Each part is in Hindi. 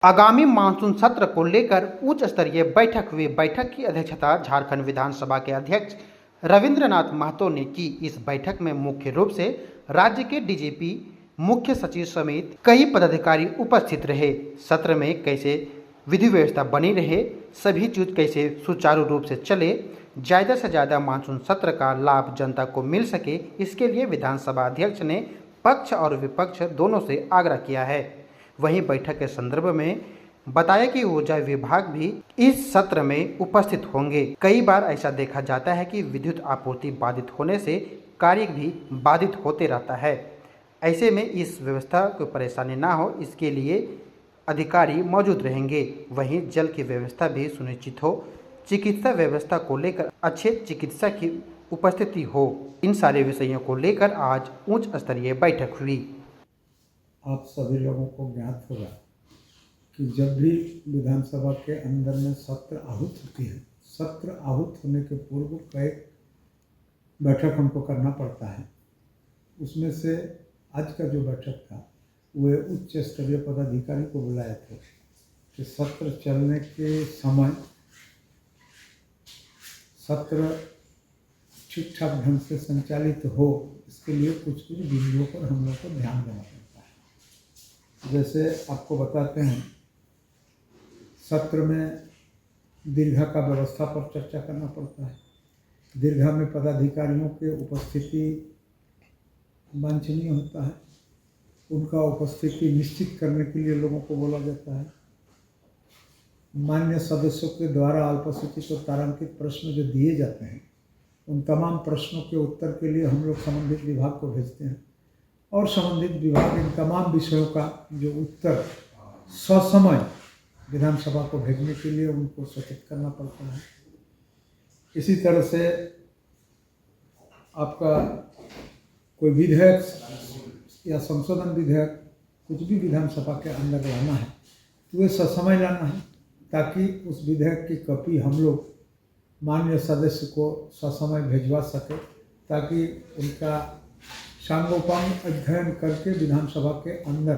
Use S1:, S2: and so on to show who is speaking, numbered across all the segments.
S1: आगामी मानसून सत्र को लेकर उच्च स्तरीय बैठक हुई। बैठक की अध्यक्षता झारखंड विधानसभा के अध्यक्ष रविंद्रनाथ महतो ने की। इस बैठक में मुख्य रूप से राज्य के डीजीपी, मुख्य सचिव समेत कई पदाधिकारी उपस्थित रहे। सत्र में कैसे विधि व्यवस्था बनी रहे, सभी चीज कैसे सुचारू रूप से चले, ज़्यादा से ज़्यादा मानसून सत्र का लाभ जनता को मिल सके, इसके लिए विधानसभा अध्यक्ष ने पक्ष और विपक्ष दोनों से आग्रह किया है। वहीं बैठक के संदर्भ में बताया कि ऊर्जा विभाग भी इस सत्र में उपस्थित होंगे। कई बार ऐसा देखा जाता है कि विद्युत आपूर्ति बाधित होने से कार्य भी बाधित होते रहता है। ऐसे में इस व्यवस्था को परेशानी ना हो, इसके लिए अधिकारी मौजूद रहेंगे। वहीं जल की व्यवस्था भी सुनिश्चित हो, चिकित्सा व्यवस्था को लेकर अच्छे चिकित्सा की उपस्थिति हो। इन सारे विषयों को लेकर आज उच्च स्तरीय बैठक हुई।
S2: आप सभी लोगों को ज्ञात होगा कि जब भी विधानसभा के अंदर में सत्र आहूत होती है, सत्र आहूत होने के पूर्व कई बैठक हमको करना पड़ता है। उसमें से आज का जो बैठक था वह उच्च स्तरीय पदाधिकारी को बुलाए थे कि सत्र चलने के समय सत्र ठीक ठाक ढंग से संचालित हो, इसके लिए कुछ कुछ बिंदुओं पर हम लोग को ध्यान देना पड़ता है। जैसे आपको बताते हैं, सत्र में दीर्घा का व्यवस्था पर चर्चा करना पड़ता है। दीर्घा में पदाधिकारियों के उपस्थिति वांछनीय होता है। उनका उपस्थिति निश्चित करने के लिए लोगों को बोला जाता है। मान्य सदस्यों के द्वारा अल्पसूचित और तारांकित प्रश्न जो दिए जाते हैं, उन तमाम प्रश्नों के उत्तर के लिए हम लोग संबंधित विभाग को भेजते हैं और संबंधित विभाग इन तमाम विषयों का जो उत्तर ससमय विधानसभा को भेजने के लिए उनको सूचित करना पड़ता है। इसी तरह से आपका कोई विधेयक या संशोधन विधेयक कुछ भी विधानसभा के अंदर लाना है तो वे ससमय लाना है, ताकि उस विधेयक की कॉपी हम लोग माननीय सदस्य को ससमय भिजवा सके, ताकि उनका सांगोपांग अध्ययन करके विधानसभा के अंदर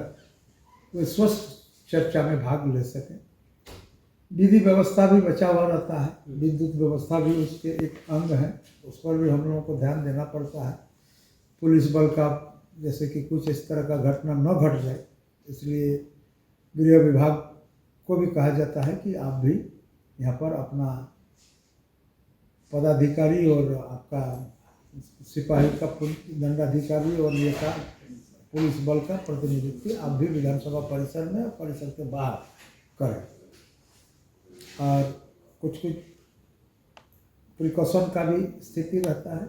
S2: वे स्वस्थ चर्चा में भाग ले सकें। विधि व्यवस्था भी बचा हुआ रहता है, विद्युत व्यवस्था भी उसके एक अंग है, उस पर भी हम लोगों को ध्यान देना पड़ता है। पुलिस बल का जैसे कि कुछ इस तरह का घटना न घट जाए, इसलिए गृह विभाग को भी कहा जाता है कि आप भी यहाँ पर अपना पदाधिकारी और आपका सिपाही का दंडाधिकारी और ये का पुलिस बल का प्रतिनिधित्व आप भी विधानसभा परिसर में और परिसर के बाहर करें। और कुछ कुछ प्रिकॉशन का भी स्थिति रहता है,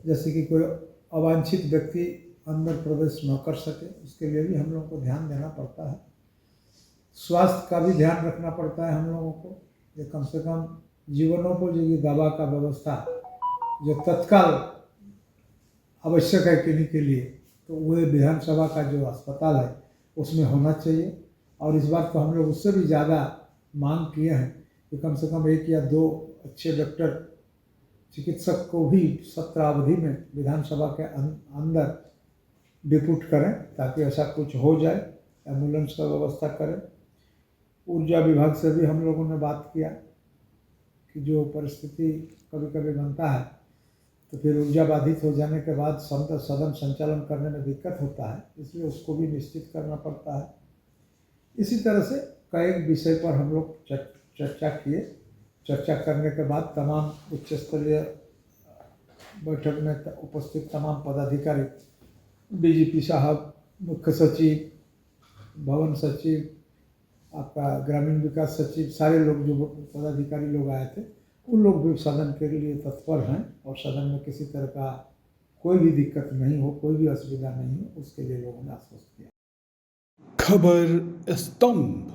S2: जैसे कि कोई अवांछित व्यक्ति अंदर प्रवेश न कर सके, उसके लिए भी हम लोगों को ध्यान देना पड़ता है। स्वास्थ्य का भी ध्यान रखना पड़ता है हम लोगों को, ये कम से कम जीवनोपयोगी दवा का व्यवस्था जो तत्काल आवश्यक है किन्हीं के लिए, तो वह विधानसभा का जो अस्पताल है उसमें होना चाहिए। और इस बात को हम लोग उससे भी ज़्यादा मांग किए हैं कि कम से कम 1 या 2 अच्छे डॉक्टर चिकित्सक को भी सत्र अवधि में विधानसभा के अंदर डिप्यूट करें, ताकि ऐसा कुछ हो जाए, एम्बुलेंस का व्यवस्था करें। ऊर्जा विभाग से भी हम लोगों ने बात किया कि जो परिस्थिति कभी कभी बनता है तो फिर ऊर्जा बाधित हो जाने के बाद सदन संचालन करने में दिक्कत होता है, इसलिए उसको भी निश्चित करना पड़ता है। इसी तरह से कई विषय पर हम लोग चर्चा किए। चर्चा करने के बाद तमाम उच्च स्तरीय बैठक में उपस्थित तमाम पदाधिकारी, डीजीपी साहब, मुख्य सचिव, भवन सचिव, आपका ग्रामीण विकास सचिव, सारे लोग जो पदाधिकारी लोग आए थे, उन लोग भी सदन के लिए तत्पर हैं और सदन में किसी तरह का कोई भी दिक्कत नहीं हो, कोई भी असुविधा नहीं हो, उसके लिए लोगों ने आश्वस्त किया।
S3: खबर स्तंभ।